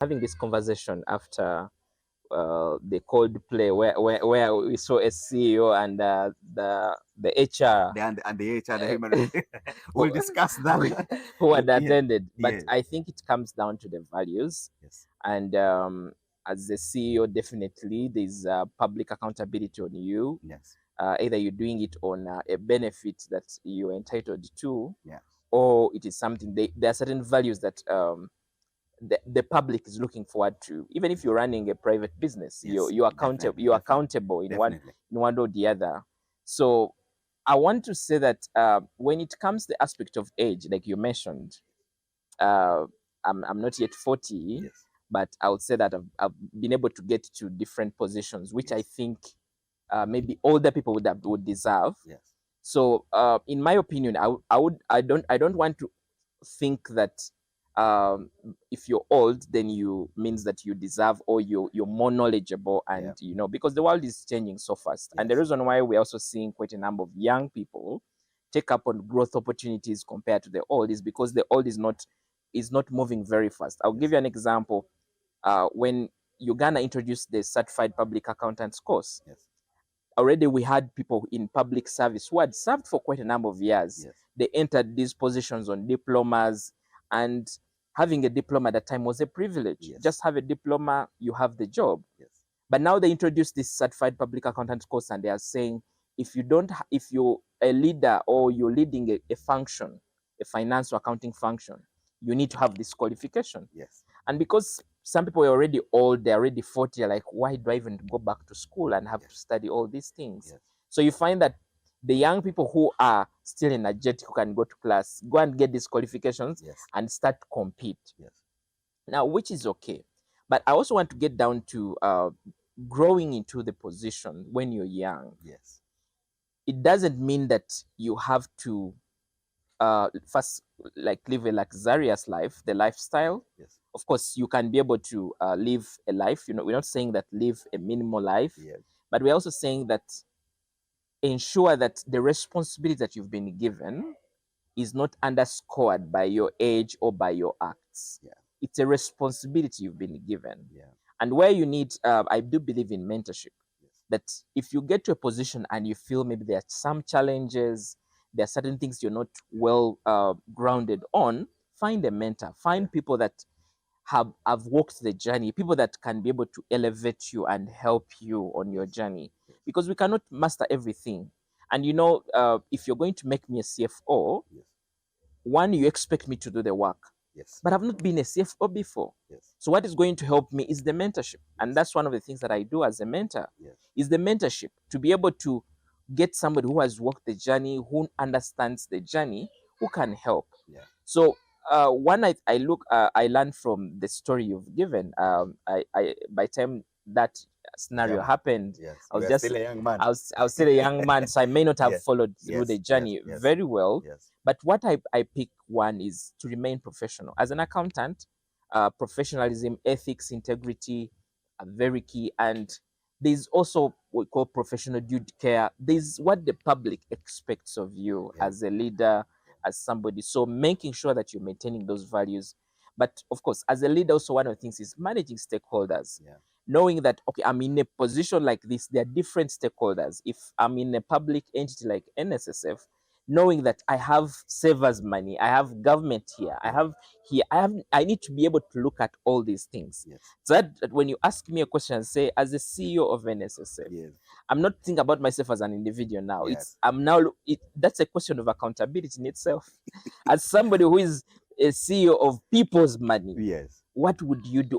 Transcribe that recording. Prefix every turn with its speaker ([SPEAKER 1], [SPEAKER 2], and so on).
[SPEAKER 1] having this conversation after the Coldplay, where we saw a CEO and the HR
[SPEAKER 2] And the HR, the human
[SPEAKER 1] uh,
[SPEAKER 2] we'll discuss that.
[SPEAKER 1] who had
[SPEAKER 2] Yeah.
[SPEAKER 1] attended. But
[SPEAKER 2] Yes.
[SPEAKER 1] I think it comes down to the values.
[SPEAKER 2] Yes.
[SPEAKER 1] And as the CEO, definitely there's public accountability on you.
[SPEAKER 2] Yes.
[SPEAKER 1] Either you're doing it on a benefit that you're entitled to,
[SPEAKER 2] Yes.
[SPEAKER 1] or it is something there are certain values that the public is looking forward to. Even if you're running a private business,
[SPEAKER 2] Yes.
[SPEAKER 1] you're accountable.
[SPEAKER 2] Definitely.
[SPEAKER 1] You're
[SPEAKER 2] Definitely.
[SPEAKER 1] accountable
[SPEAKER 2] Definitely.
[SPEAKER 1] in one or the other. So I want to say that when it comes to the aspect of age, like you mentioned, uh, I'm not yet 40,
[SPEAKER 2] Yes.
[SPEAKER 1] but I would say that I've been able to get to different positions, which I
[SPEAKER 2] Yes.
[SPEAKER 1] think maybe older people would deserve.
[SPEAKER 2] Yes.
[SPEAKER 1] So in my opinion, I don't want to think that if you're old, then you means that you deserve, or you're more knowledgeable, and
[SPEAKER 2] Yeah.
[SPEAKER 1] because the world is changing so fast. And the
[SPEAKER 2] Yes.
[SPEAKER 1] reason why we're also seeing quite a number of young people take up on growth opportunities compared to the old is because the old is not moving very fast. I'll give
[SPEAKER 2] Yes.
[SPEAKER 1] you an example. When Uganda introduced the certified public accountants course,
[SPEAKER 2] Yes.
[SPEAKER 1] already we had people in public service who had served for quite a number of years.
[SPEAKER 2] Yes.
[SPEAKER 1] They entered these positions on diplomas, and having a diploma at that time was a privilege.
[SPEAKER 2] Yes.
[SPEAKER 1] Just have a diploma, you have the job.
[SPEAKER 2] Yes.
[SPEAKER 1] But now they introduced this certified public accountant course, and they are saying if if you're a leader or you're leading a function, a finance or accounting function, you need to have this qualification.
[SPEAKER 2] Yes.
[SPEAKER 1] And because some people are already old, they're already 40, like, why do I even go back to school and have
[SPEAKER 2] Yes.
[SPEAKER 1] to study all these things?
[SPEAKER 2] Yes.
[SPEAKER 1] So you find that the young people who are still energetic, who can go to class, go and get these qualifications
[SPEAKER 2] Yes.
[SPEAKER 1] and start to compete.
[SPEAKER 2] Yes.
[SPEAKER 1] Now, which is okay. But I also want to get down to growing into the position when you're young.
[SPEAKER 2] Yes.
[SPEAKER 1] It doesn't mean that you have to first like live a luxurious life, the lifestyle.
[SPEAKER 2] Yes.
[SPEAKER 1] Of course, you can be able to live a life. We're not saying that live a minimal life,
[SPEAKER 2] Yes.
[SPEAKER 1] but we're also saying that ensure that the responsibility that you've been given is not underscored by your age or by your acts.
[SPEAKER 2] Yeah.
[SPEAKER 1] It's a responsibility you've been given.
[SPEAKER 2] Yeah.
[SPEAKER 1] And where you need, I do believe in mentorship.
[SPEAKER 2] Yes.
[SPEAKER 1] That if you get to a position and you feel maybe there are some challenges, there are certain things you're not well grounded on, find a mentor. Find people that have walked the journey, people that can be able to elevate you and help you on your journey.
[SPEAKER 2] Yes.
[SPEAKER 1] Because we cannot master everything. And if you're going to make me a CFO,
[SPEAKER 2] Yes.
[SPEAKER 1] one, you expect me to do the work.
[SPEAKER 2] Yes.
[SPEAKER 1] But I've not been a CFO before.
[SPEAKER 2] Yes.
[SPEAKER 1] So what is going to help me is the mentorship. And
[SPEAKER 2] Yes.
[SPEAKER 1] that's one of the things that I do as a mentor,
[SPEAKER 2] Yes.
[SPEAKER 1] is the mentorship, to be able to get somebody who has walked the journey, who understands the journey, who can help.
[SPEAKER 2] Yeah.
[SPEAKER 1] So one I learned from the story you've given. By the time that scenario
[SPEAKER 2] Yeah.
[SPEAKER 1] happened,
[SPEAKER 2] Yes.
[SPEAKER 1] I was
[SPEAKER 2] You are
[SPEAKER 1] just
[SPEAKER 2] still a young man.
[SPEAKER 1] I was still a young man, so I may not have
[SPEAKER 2] Yes.
[SPEAKER 1] followed through
[SPEAKER 2] Yes.
[SPEAKER 1] the journey
[SPEAKER 2] Yes. Yes.
[SPEAKER 1] very well.
[SPEAKER 2] Yes.
[SPEAKER 1] But what I pick one is to remain professional. As an accountant, professionalism, ethics, integrity are very key. And there's also what we call professional duty care. There's what the public expects of you
[SPEAKER 2] Yeah.
[SPEAKER 1] as a leader, as somebody. So making sure that you're maintaining those values. But of course, as a leader, also one of the things is managing stakeholders.
[SPEAKER 2] Yeah.
[SPEAKER 1] Knowing that, okay, I'm in a position like this, there are different stakeholders. If I'm in a public entity like NSSF, knowing that I have savers money, I have government here, I need to be able to look at all these things.
[SPEAKER 2] Yes.
[SPEAKER 1] So that when you ask me a question, say, as a CEO of NSSF,
[SPEAKER 2] Yes.
[SPEAKER 1] I'm not thinking about myself as an individual now.
[SPEAKER 2] Yes.
[SPEAKER 1] That's a question of accountability in itself. As somebody who is a CEO of people's money,
[SPEAKER 2] Yes.
[SPEAKER 1] what would you do?